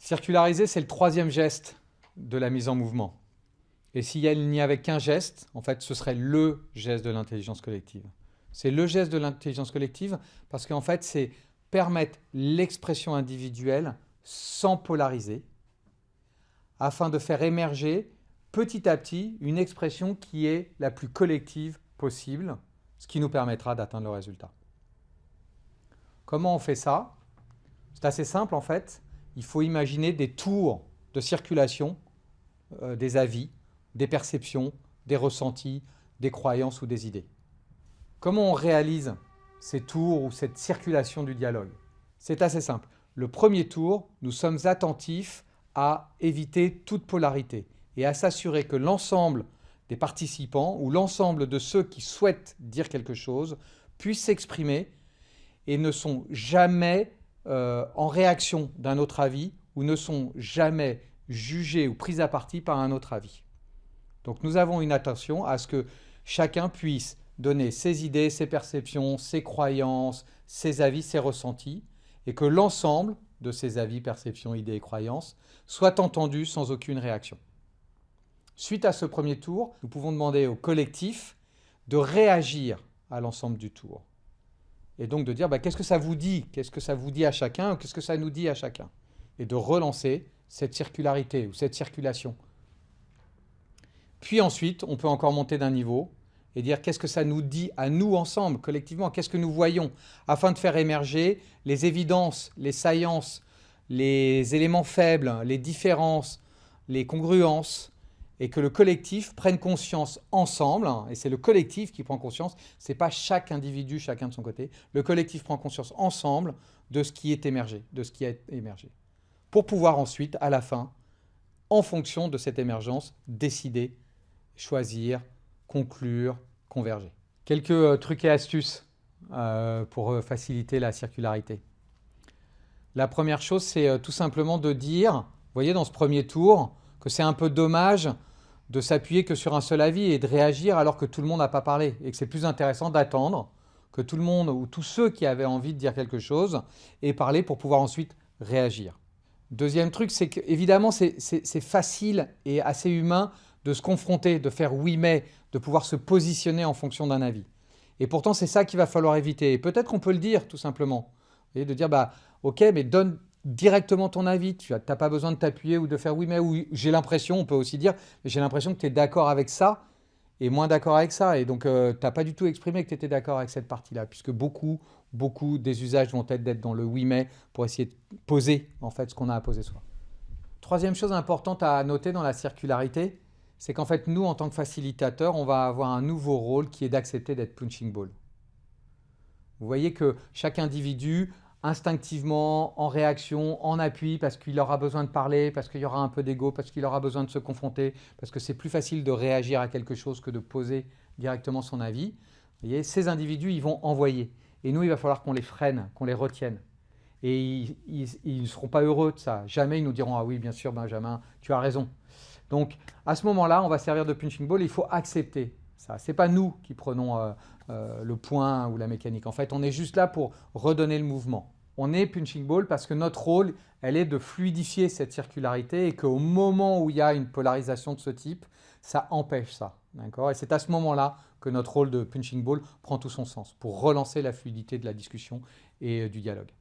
Circulariser, c'est le troisième geste de la mise en mouvement. Et s'il n'y avait qu'un geste, en fait, ce serait le geste de l'intelligence collective. C'est le geste de l'intelligence collective parce qu'en fait, c'est permettre l'expression individuelle sans polariser, afin de faire émerger petit à petit une expression qui est la plus collective possible, ce qui nous permettra d'atteindre le résultat. Comment on fait ça? C'est assez simple en fait. Il faut imaginer des tours de circulation des avis, des perceptions, des ressentis, des croyances ou des idées. Comment on réalise ces tours ou cette circulation du dialogue? C'est assez simple. Le premier tour, nous sommes attentifs à éviter toute polarité et à s'assurer que l'ensemble des participants ou l'ensemble de ceux qui souhaitent dire quelque chose puissent s'exprimer et ne sont jamais en réaction d'un autre avis ou ne sont jamais jugés ou pris à partie par un autre avis. Donc nous avons une attention à ce que chacun puisse donner ses idées, ses perceptions, ses croyances, ses avis, ses ressentis, et que l'ensemble de ces avis, perceptions, idées et croyances soient entendus sans aucune réaction. Suite à ce premier tour, nous pouvons demander au collectif de réagir à l'ensemble du tour. Et donc de dire qu'est-ce que ça vous dit? Qu'est-ce que ça vous dit à chacun? Ou qu'est-ce que ça nous dit à chacun? Et de relancer cette circularité ou cette circulation. Puis ensuite, on peut encore monter d'un niveau et dire qu'est-ce que ça nous dit à nous ensemble, collectivement, qu'est-ce que nous voyons, afin de faire émerger les évidences, les saillances, les éléments faibles, les différences, les congruences, et que le collectif prenne conscience ensemble, et c'est le collectif qui prend conscience, ce n'est pas chaque individu, chacun de son côté, le collectif prend conscience ensemble de ce qui est émergé, de ce qui a émergé, pour pouvoir ensuite, à la fin, en fonction de cette émergence, décider, choisir, conclure, converger. Quelques trucs et astuces pour faciliter la circularité. La première chose, c'est tout simplement de dire, vous voyez dans ce premier tour, que c'est un peu dommage de s'appuyer que sur un seul avis et de réagir alors que tout le monde n'a pas parlé. Et que c'est plus intéressant d'attendre que tout le monde ou tous ceux qui avaient envie de dire quelque chose aient parlé pour pouvoir ensuite réagir. Deuxième truc, c'est qu'évidemment, c'est facile et assez humain de se confronter, de faire oui mais, de pouvoir se positionner en fonction d'un avis. Et pourtant, c'est ça qu'il va falloir éviter. Et peut-être qu'on peut le dire, tout simplement. Et de dire, ok, mais donne directement ton avis. Tu n'as pas besoin de t'appuyer ou de faire oui mais, ou j'ai l'impression, on peut aussi dire, j'ai l'impression que tu es d'accord avec ça et moins d'accord avec ça. Et donc, tu n'as pas du tout exprimé que tu étais d'accord avec cette partie-là, puisque beaucoup des usages vont être d'être dans le oui mais pour essayer de poser en fait ce qu'on a à poser soi. Troisième chose importante à noter dans la circularité, c'est qu'en fait, nous, en tant que facilitateurs, on va avoir un nouveau rôle qui est d'accepter d'être punching ball. Vous voyez que chaque individu, instinctivement, en réaction, en appui, parce qu'il aura besoin de parler, parce qu'il y aura un peu d'ego, parce qu'il aura besoin de se confronter, parce que c'est plus facile de réagir à quelque chose que de poser directement son avis. Vous voyez, ces individus, ils vont envoyer. Et nous, il va falloir qu'on les freine, qu'on les retienne. Et ils ne seront pas heureux de ça. Jamais ils nous diront « Ah oui, bien sûr, Benjamin, tu as raison ». Donc, à ce moment-là, on va servir de punching ball et il faut accepter ça. Ce n'est pas nous qui prenons le point ou la mécanique. En fait, on est juste là pour redonner le mouvement. On est punching ball parce que notre rôle, elle est de fluidifier cette circularité et qu'au moment où il y a une polarisation de ce type, ça empêche ça. Et c'est à ce moment-là que notre rôle de punching ball prend tout son sens pour relancer la fluidité de la discussion et du dialogue.